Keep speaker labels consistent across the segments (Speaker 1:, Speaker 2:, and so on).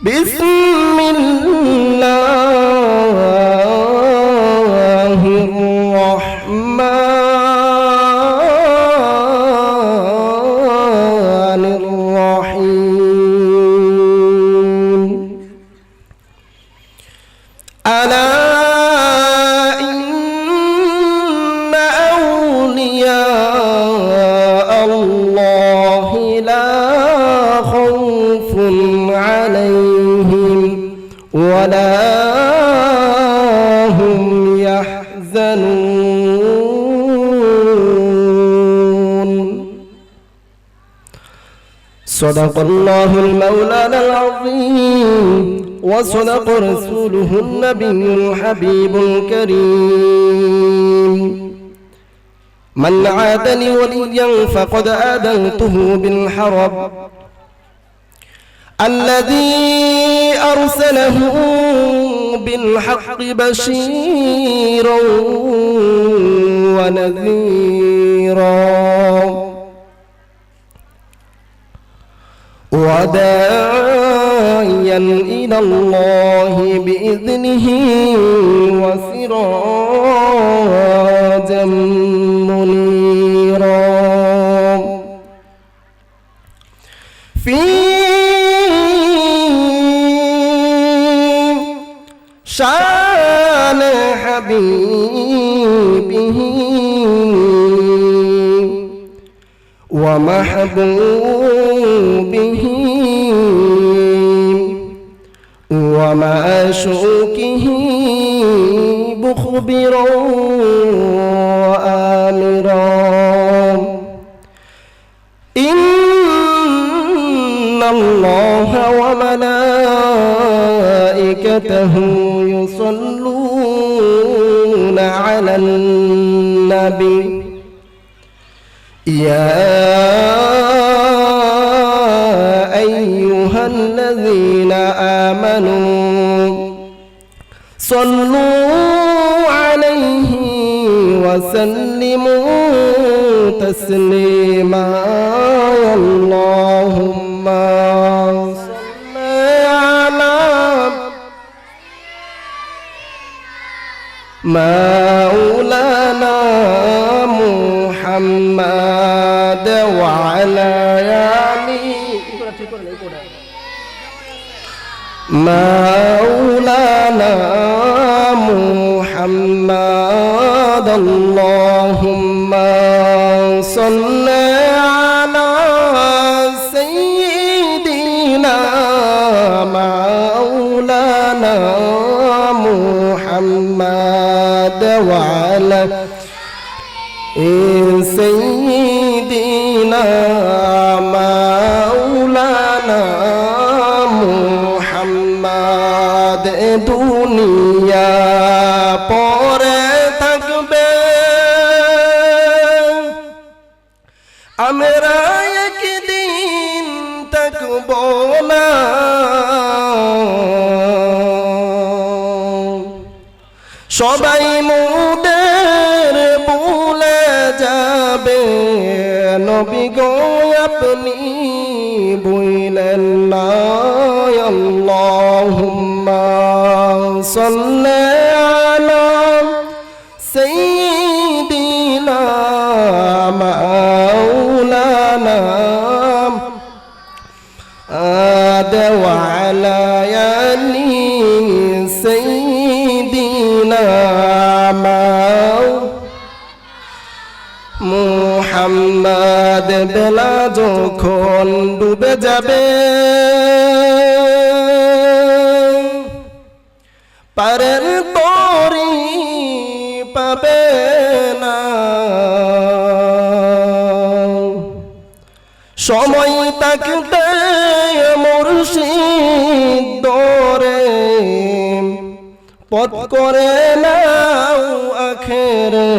Speaker 1: بسم الله الرحمن الرحيم ألا إن أولياء الله لا خوف عليهم ولا هم يحزنون صدق الله المولانا العظيم وصدق رسوله النبي الحبيب الكريم من عاد لي وليا فقد آذنته بالحرب الذي أرسله بالحق بشيرا ونذيرا وداعيا إلى الله بإذنه وسراجا منيرا في شان حبيبه ومحبوبه ومعشوقه مخبرا وآمرا إن الله وملائكته يصلون على النبي يا أيها الذين آمنوا صلوا عليه وسلموا تسليما اللهم صل على مولانا محمد وعلى آله مولانا محمد اللهم صل على سيدنا مولانا محمد وعلى سيدنا مولانا محمد দুনিয়া পরে থাকবে আমরা একদিন থাকব না সবাই মোদের ভুলে যাবে নবী গো আপনি ভুলেন না আল্লাহুম্মা সাল্লি আলা সাইয়্যিদিনা মাওলানা আদা ওয়া আলা আলি সাইয়্যিদিনা মুহাম্মদ বেলা যখন ডুবে যাবে পারের তরি পাবে না সময় থাকতে মুর্শিদ দরে পথ করে নাও আখেরে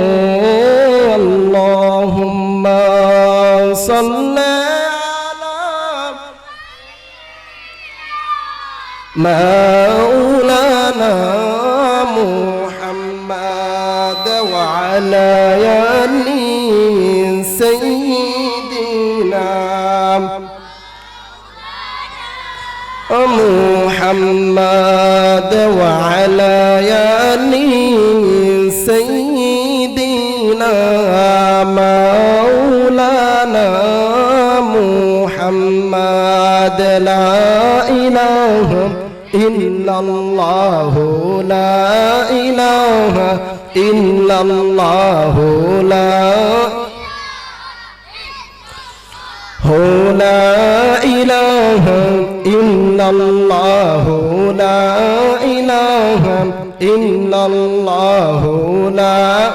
Speaker 1: আল্লাহুম্মা সাল্লি আলা مولانا محمد وعلى آل سيدنا محمد محمد وعلى آل سيدنا مولانا محمد لا إله إلا الله لا إله إلا الله لا إله إلا الله لا إله إلا الله لا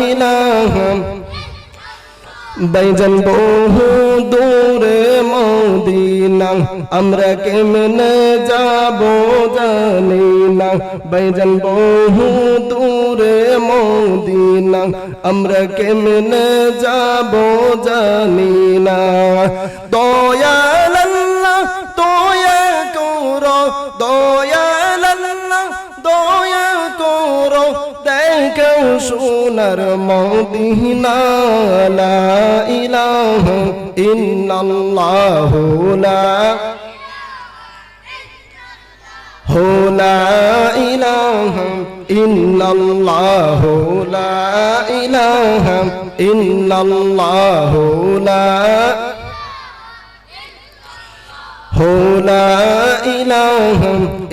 Speaker 1: إله বাইজান বহু দূরে মদিনা আমরা কেমনে যাব জানি না বাইজান বহু দূরে মদিনা আমরা কেমনে যাব জানি না দয়াল আল্লাহ দয়া করো দয়াল আল্লাহ দয়া করো দেখো সোনার মদিনা লা ইলাহা ইল্লাল্লাহ লা ইলাহা ইল্লাল্লাহ লা ইলাহা ইল্লাল্লাহ লা ইলাহা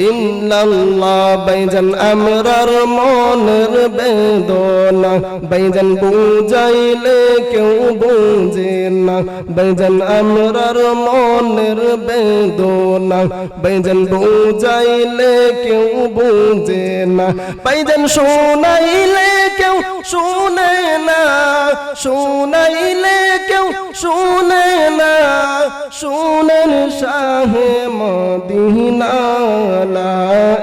Speaker 1: ইল্লাল্লাহ বাইজান আমরার মনের বেদনা বাইজান বুঝাইলে কেউ বুঝে না বাইজান আমরার মনের বেদনা বাইজান বুঝাইলে কেউ বুঝে না বাইজান শোনাইলে কেউ শুনে না শোনাইলে কেউ শুনে না শুনেন শাহে মদিনা লা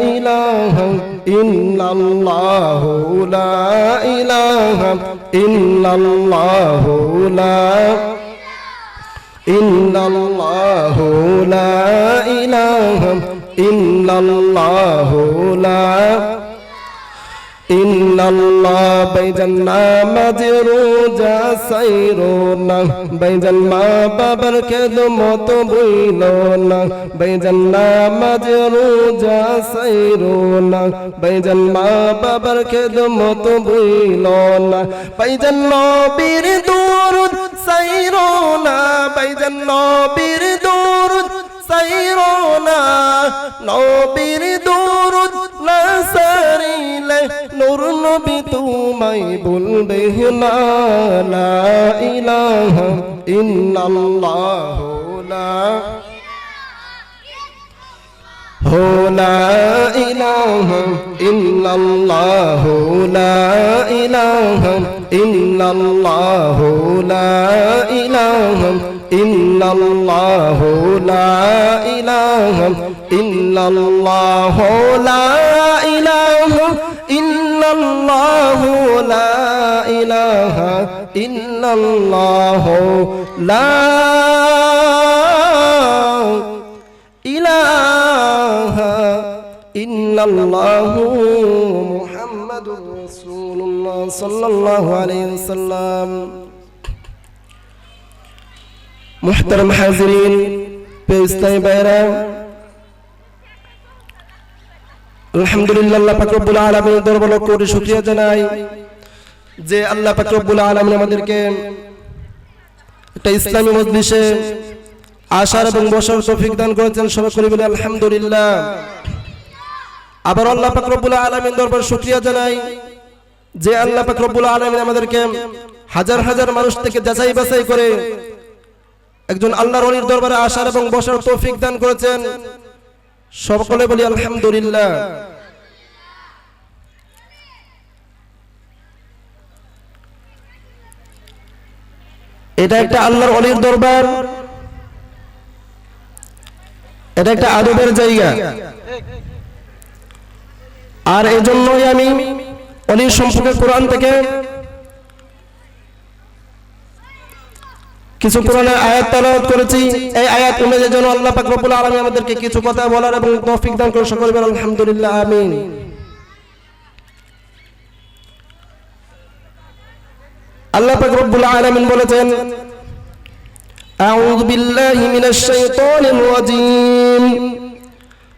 Speaker 1: ইলাহা ইল্লাল্লাহ লা ইলাহা ইল্লাল্লাহ লা ইল্লাল্লাহ লা ইলাহা ইল্লাল্লাহ লা ইল্লাল্লাহ বাইজান নামাজ রোজা সাইরো না বাইজান মা বাবার খেদমত বইলো না বাইজান নামাজ রোজা সাইরো না বাইজান মা বাবার খেদমত বইলো না বাইজান নবীর দুরুদ সাইরো না বাইজান নবীর দুরুদ সাইরো না নবীর দুরুদ না সারিলে নূর নবী তোমায় বলবে না লা ইলাহা ইল্লাল্লাহ লা ইলাহা ইল্লাল্লাহ লা ইলাহা ইল্লাল্লাহ লা ইলাহা ইল্লাল্লাহ লা ইলাহা ইল্লাল্লাহ লা ইলাহা ইল্লাল্লাহ লা ইলাহা ইল্লাল্লাহ লা ইলাহা ইল্লাল্লাহ মুহাম্মাদুর রাসূলুল্লাহ সাল্লাল্লাহু আলাইহি ওয়াসাল্লাম মুহতারাম হাজিরিন পেশতাই বাইরা আলহামদুলিল্লাহ আল্লাহ পাক রব্বুল আলামিনের দরবারে কোটি শুকরিয়া জানাই যে আল্লাহ পাক রব্বুল আলামিন আমাদেরকে একটা ইসলামী মজলিসে আসার এবং বসার তৌফিক দান করেছেন সবাই করে বলি আলহামদুলিল্লাহ আবার আল্লাহ পাক রব্বুল আলামিনের দরবারে শুকরিয়া জানাই যে আল্লাহ পাক রব্বুল আলামিন আমাদেরকে হাজার হাজার মানুষ থেকে যাচাই বাছাই করে একজন আল্লাহর ওলির দরবারে আসার এবং বসার তৌফিক দান করেছেন সকলে বলি আলহামদুলিল্লাহ এটা একটা আল্লাহর ওলির দরবার এটা একটা আদবের জায়গা আর এজন্যই আমি ওলির সম্পর্কে কোরআন থেকে কিছু কোরআনের আয়াত তেলাওয়াত করেছি এই আয়াত অনুযায়ী যেন আল্লাহ পাক রব্বুল আলামিন আমাদেরকে কিছু কথা বলার এবং তৌফিক দান করে সকলে বলেন আলহামদুলিল্লাহ আমিন আল্লাহ পাক রব্বুল আলামিন বলেছেন أعوذ بالله من الشيطان الرجيم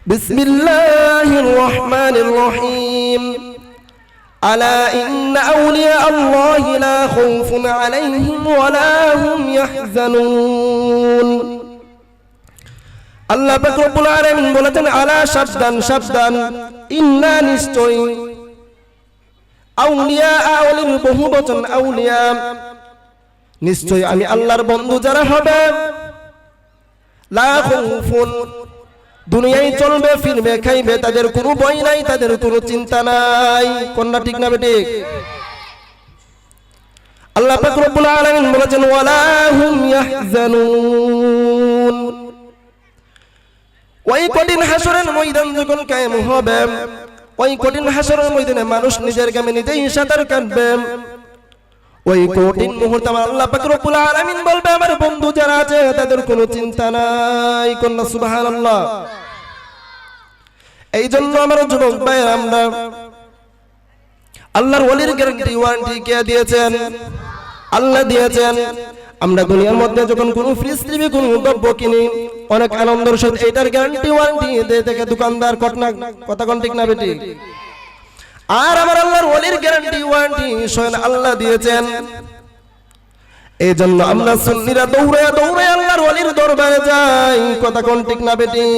Speaker 1: بسم الله الرحمن الرحيم ألا إن أولياء الله لا خوف عليهم ولا هم يحزنون আল্লাহ পাক রব্বুল আলামিন বলেছেন আলা সাবধান সাবধান ইন্না নিশ্চয় আউলিয়া আউলির বহু বচন আউলিয়া নিশ্চয় আমি আল্লাহর বন্ধু যারা হবে লা খাউফুন দুনিয়ায় চলবে ফিরবে খাইবে তাদের কোনো ভয় নাই তাদের কোনো চিন্তা নাই কোনটা ঠিক না বেঠিক আল্লাহ পাক রব্বুল আলামিন বলেছেন ওয়ালা হুম ইয়াহজানুন ওই কঠিন হাসরের ময়দান যখন কায়েম হবে ওই কঠিন হাসরের ময়দানে মানুষ নিজের কামে নিজেই সাঁতার কাটবে ওই কঠিন মুহূর্তে আল্লাহ পাক রব্বুল আলামিন বলবে আমার বন্ধু যারা আছে তাদের কোনো চিন্তা নাই কন্যা সুবহানাল্লাহ এই জন্য আমার যুবক ভাইরা আমরা আল্লাহর ওলির গ্যারান্টি ওয়ারেন্টি কে দিয়েছেন আল্লাহ দিয়েছেন আমরা দুনিয়ার মধ্যে যখন কোনো ফ্রিস্ট্রিমে কোনো দ্রব্য কিনি অনেক আনন্দের সাথে এটার গ্যারান্টি ওয়ারেন্টি দিয়ে থেকে দোকানদার কথা কোন ঠিক না বেটি আর আমার আল্লাহর ওলির গ্যারান্টি ওয়ারেন্টি স্বয়ং আল্লাহ দিয়েছেন এই জন্য আমরা সুন্নিরা দৌড়ে দৌড়ে আল্লাহর ওলির দরবারে যাই কথা কোন ঠিক না বেটি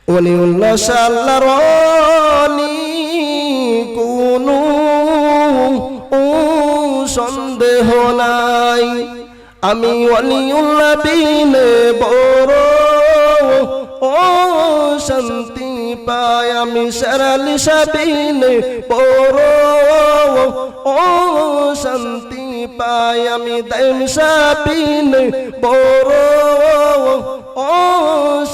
Speaker 1: ওলিউল্লাহ আল্লাহর ওলি কোনো সন্দেহ নাই আমি ওলিউল্লাহ বিনে বড় ও শান্তি পাই আমি শেরালি সাবিনে বড় ও শান্তি পাই আমি দাইম সাবিনে বড় ও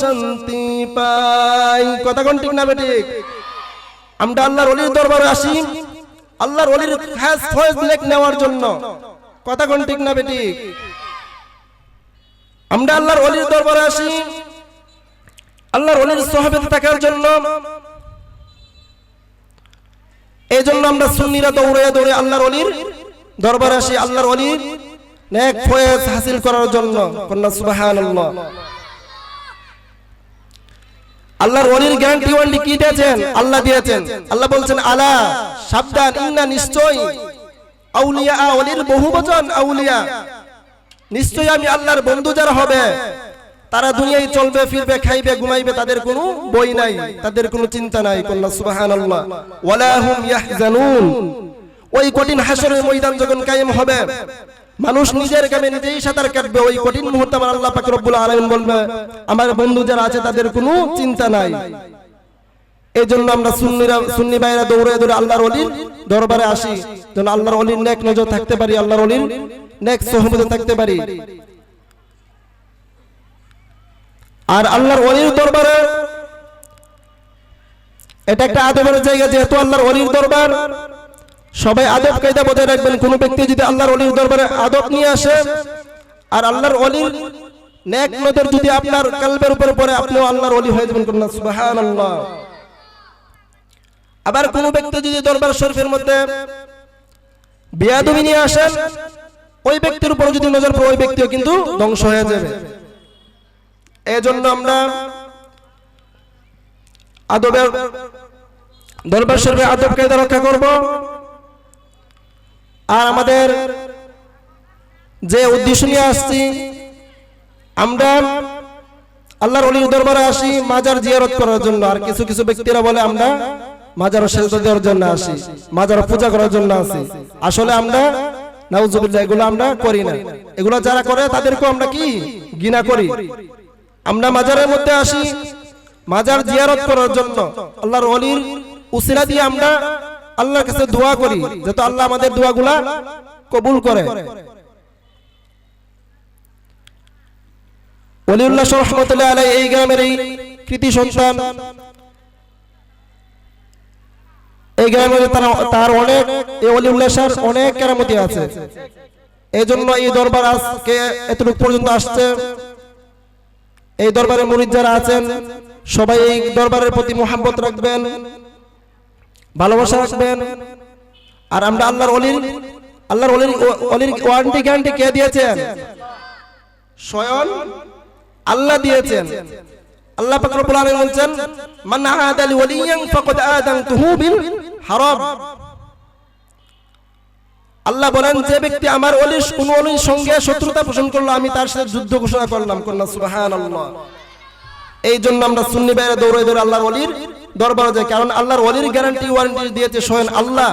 Speaker 1: শান্তি পাই কথা কোন ঠিক না বেঠিক আমরা আল্লাহর ওলির দরবারে আসি আল্লাহর ওলির খাস ফয়েজ লেখ নেওয়ার জন্য কথা কোন ঠিক না বেঠিক আমরা আল্লাহর ওলির দরবারে আসি আল্লাহর ওলির সোহবতে থাকার জন্য এই জন্য আমরা সুন্নিরা দৌড়ে দৌড়ে আল্লাহর ওলির দরবারে আসি আল্লাহর ওলির নেক ফয়েজ হাসিল করার জন্য কন্যা সুবহানাল্লাহ আল্লাহর ওলির গ্যারান্টি ওয়ারেন্টি কি দিয়েছেন আল্লাহ দিয়েছেন আল্লাহ বলছেন আলা সাবধান ইন্না নিশ্চয় আউলিয়া ওলির বহুবচন আউলিয়া নিশ্চয় আমি আল্লাহর বন্ধু যারা হবে তারা দুনিয়ায় চলবে ফিরবে খাইবে ঘুমাইবে তাদের কোনো বই নাই তাদের কোনো চিন্তা নাই কন্যা সুবহানাল্লাহ ওয়ালা হুম ইয়াহজানুন ওই কঠিন হাসরের ময়দান যখন কায়েম হবে মানুষ নিজের কামে নিজেই সাঁতার কাটবে ওই কঠিন মুহূর্তে আমার আল্লাহ পাক রব্বুল আলামিন বলবে আমার বন্ধু যারা আছে তাদের কোনো চিন্তা নাই এই জন্য আমরা সুন্নি ভাইরা দৌড়ে দৌড়ে আল্লাহর ওলির দরবারে আসি যেন আল্লাহর ওলির নেক নজর থাকতে পারি আল্লাহর ওলির নেক সোহবতে থাকতে পারি আর আল্লাহর ওলির দরবারে এটা একটা আদবের জায়গা যেহেতু আল্লাহর ওলির দরবার সবাই আদব কায়দা বজায় রাখবেন কোন ব্যক্তি যদি আল্লাহর ওলির দরবারে আদব নিয়ে আসে আর আল্লাহর ওলির নেক নজর যদি আপনার কলবের উপর পড়ে আপনিও আল্লাহর ওলি হয়ে যাবেন কন্যা সুবহানাল্লাহ আবার কোন ব্যক্তি যদি দরবার শরীফের মধ্যে বেয়াদবি নিয়ে আসেন ওই ব্যক্তির উপর যদি নজর পড়ে ওই ব্যক্তিও কিন্তু ধ্বংস হয়ে যাবে এজন্য আমরা আদবের দরবার শরীফে আদব কায়দা রক্ষা করব আর আমাদের যে উদ্দেশ্য নিয়ে আসছি আমরা আল্লাহর ওলির দরবারে আসি মাজার জিয়ারত করার জন্য আর কিছু কিছু ব্যক্তিরা বলে আমরা মাজার সেজদা দেওয়ার জন্য আসি মাজার পূজা করার জন্য আসি আসলে আমরা নাউজুবিল্লাহ এগুলো আমরা করি না এগুলো যারা করে তাদেরকেও আমরা কি ঘৃণা করি আমরা মাজারের মধ্যে আসি মাজার জিয়ারত করার জন্য আল্লাহর ওলির উসিলা দিয়ে আমরা আল্লাহর কাছে দোয়া করি যাতে আল্লাহ আমাদের দোয়াগুলা কবুল করে ওলিউল্লাহ রাহমাতুল্লাহ আলাইহি এই গ্রামের এই কৃতি সন্তান এই গ্রামের তার অনেক এই ওলিউল্লাহ শাহর অনেক কেরামতি আছে এইজন্য এই দরবার আজকে এতটুকু পর্যন্ত আসছে এই দরবারে মুরিদ যারা আছেন সবাই এই দরবারের প্রতি মহব্বত রাখবেন ভালোবাসা রাখবেন আর আমরা আল্লাহর ওলির ওয়ারেন্টি গ্যারান্টি কে দিয়েছেন স্বয়ং আল্লাহ দিয়েছেন। আল্লাহ পাক রব্বুল আলামিন বলেন, মান আদা লি ওয়ালিয়ান ফাকাদ আযানতুহু বিল হারাম। আল্লাহ বলেন, যে ব্যক্তি আমার কোন ওলির সঙ্গে শত্রুতা পোষণ করলো, আমি তার সাথে যুদ্ধ ঘোষণা করলাম। কন্যা সুবহানাল্লাহ। এই জন্য আমরা সুন্নি ভাইরা দৌড়ে দৌড়ে আল্লাহর ওলির দরবারে যাই, কারণ আল্লাহর ওলির গ্যারান্টি ওয়ারেন্টি দিয়েছে স্বয়ং আল্লাহ।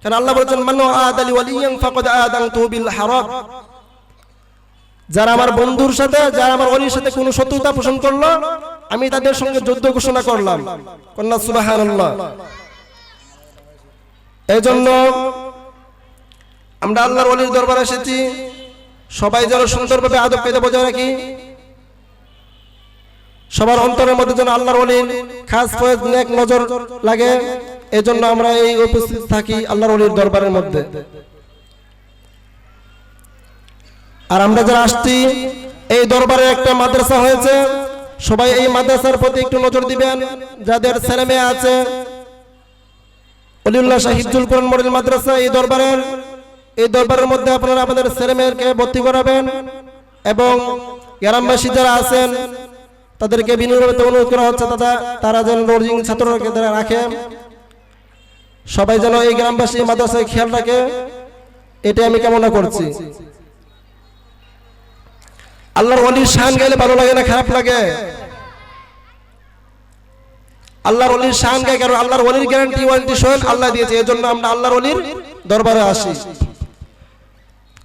Speaker 1: কারণ আল্লাহ বলেছেন, মান আদা লি ওয়ালিয়ান ফাকাদ আযানতুহু বিল হারাম। যারা আমার বন্ধুর সাথে, যারা আমার ওলির সাথে কোনো শত্রুতা পোষণ করলো, আমি তাদের সঙ্গে যুদ্ধ ঘোষণা করলাম। কন্যা সুবহানাল্লাহ। এই জন্য আমরা আল্লাহর ওলির দরবারে এসেছি, সবাই যেন সুন্দরভাবে আদব কায়দা বজায় রাখি, সবার অন্তরের মধ্যে যেন আল্লাহর ওলির খাস ফয়েজ নেক নজর লাগে। এই জন্য আমরা এই উপস্থিত থাকি আল্লাহর ওলির দরবারের মধ্যে। আর আমরা যারা আসছি, এই দরবারে একটা মাদ্রাসা হয়েছে, সবাই এই মাদ্রাসার প্রতি একটু নজর দিবেন। যাদের ছেলে মেয়ে আছে, ওলিউল্লাহ শাহ হিফজুল কোরআন মডেল মাদ্রাসা এই দরবারের মধ্যে আপনারা আপনাদের ছেলে মেয়েকে ভর্তি করাবেন, এবং গ্রামবাসী যারা আছেন তাদেরকে বিনম্রভাবে অনুরোধ করা হচ্ছে তারা যেন রোজিং ছাত্রকে রাখে, সবাই যেন এই গ্রামবাসী মাদ্রাসায় খেয়াল রাখে, এটাই আমি কামনা করছি। আল্লাহর ওলির শান গাইলে ভালো লাগে না খারাপ লাগে? আল্লাহর ওলির শান গায়, কারণ আল্লাহর ওলির গ্যারান্টি ওয়ারেন্টি স্বয়ং আল্লাহ দিয়েছে। এজন্য আমরা আল্লাহর ওলির দরবারে আসি।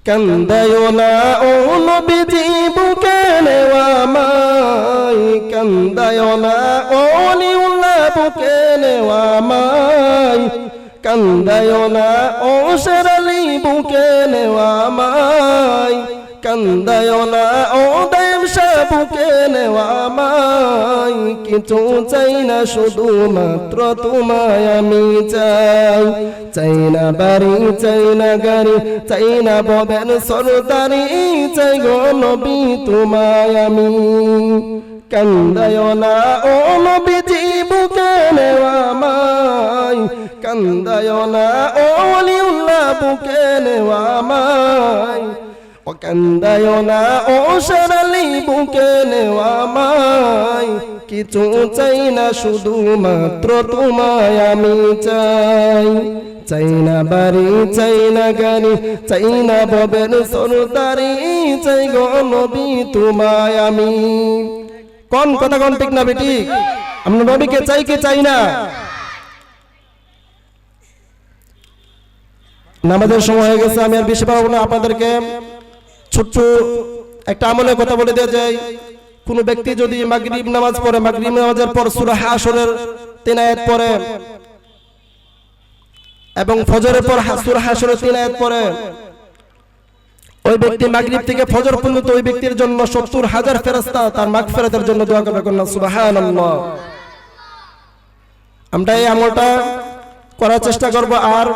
Speaker 1: কান্দায়ো না ও নবীজি বুকে নেওয়া মাই, কান্দায়ো না ও ওলিউল্লাহ বুকে নেওয়া মাই, কান্দায়ো না ও শেরালি বুকে নেওয়া মাই, কান্দায়ো না ও দাইম শাহ বুকে নেওয়া মাই। কিছু চাই না, শুধু মাত্র তোমায় আমি চাই। চাই না বাড়ি, চাই না গাড়ি, চাই না ববেন সরদারি, চাই গো নবী তোমায় আমি। কান্দায়ো না ও নবীজি বুকে নেওয়া মাই, কান্দায়ো না ও ওলিউল্লাহ বুকে নেওয়া মাই, ও কান্দায়ো না ও শেরালি বুকে নেওয়া মাই। কিছু চাই না, শুধু মাত্র তোমায় আমি চাই। চাই না বাড়ি, চাই না গাড়ি, চাই না ববেন সরদারি, চাই গো নবী তোমায় আমি। কোন কথা কোন ঠিক না বেটি? আমরা নবীকে চাই কি চাই না? নামাজের সময় হয়ে গেছে, আমি আর বেশি পারবো না। আপনাদেরকে ছোট্ট একটা আমলের কথা বলে দেওয়া যায়। কোন ব্যক্তি যদি মাগরিব নামাজ পড়ে, মাগরিব নামাজের পর সূরা হাশরের 3 আয়াত পড়ে, এবং ফজরের পর সূরা হাশরের 3 আয়াত পড়ে, ওই ব্যক্তি মাগরিব থেকে ফজর পর্যন্ত ওই ব্যক্তির জন্য 70,000 ফেরেশতা তার মাগফিরাতের জন্য দোয়া করবে। কন্যা সুবহানাল্লাহ। আমরা এই আমলটা করার চেষ্টা করব। আর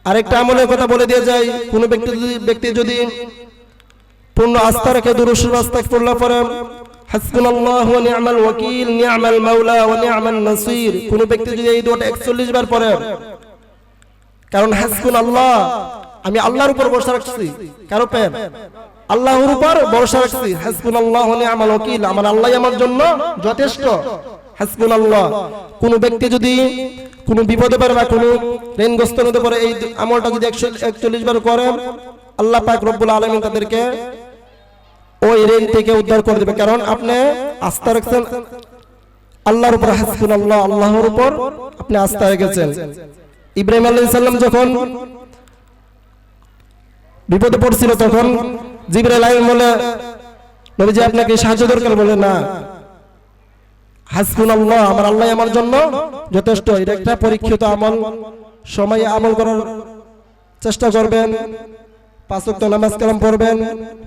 Speaker 1: আরেকটা আমলের কথা বলে দিয়ে যাই, কোন ব্যক্তি যদি পূর্ণ আস্থা রেখে দুরূদ শরীফ আস্তাগফিরুল্লাহ পড়ে, হাসবুনাল্লাহু ওয়া নি'মাল ওয়াকিল, নি'মাল মাওলা ওয়া নি'মান নাসির, কোন ব্যক্তি যদি এই দোয়াটা 41 বার পড়ে, কারণ হাসবুনাল্লাহ, আমি আল্লাহর উপর ভরসা রাখছি, কার উপর? আল্লাহর উপর ভরসা রাখছি। হাসবুনাল্লাহু ওয়া নি'মাল ওয়াকিল, আমার আল্লাহই আমার জন্য যথেষ্ট। হাসবুনাল্লাহ। কোন ব্যক্তি যদি কোন বিপদে পড়ে বা কোন ঋণগ্রস্ত হতে পারে, এই আমলটা যদি 141 বার করে, আল্লাহ পাক রব্বুল আলামিন তাদেরকে ওই ঋণ থেকে উদ্ধার করে দেবে, কারণ আপনি আস্থা রাখছেন আল্লাহর উপর। হাসবুনাল্লাহ, আল্লাহর উপর আপনি আস্থা রেখেছেন। ইব্রাহিম আলাইহিস সালাম যখন বিপদে পড়ছিল, তখন জিবরাইল আলাইহিস বলে, নবীজি আপনাকে সাহায্য দরকার? বলে না, হাসবুনাল্লাহ, আমার আল্লাহ আমার জন্য যথেষ্ট। এটা একটা পরীক্ষিত আমল, সময়ে আমল করার চেষ্টা করবেন। 5 ওয়াক্ত নামাজ কালাম পড়বেন,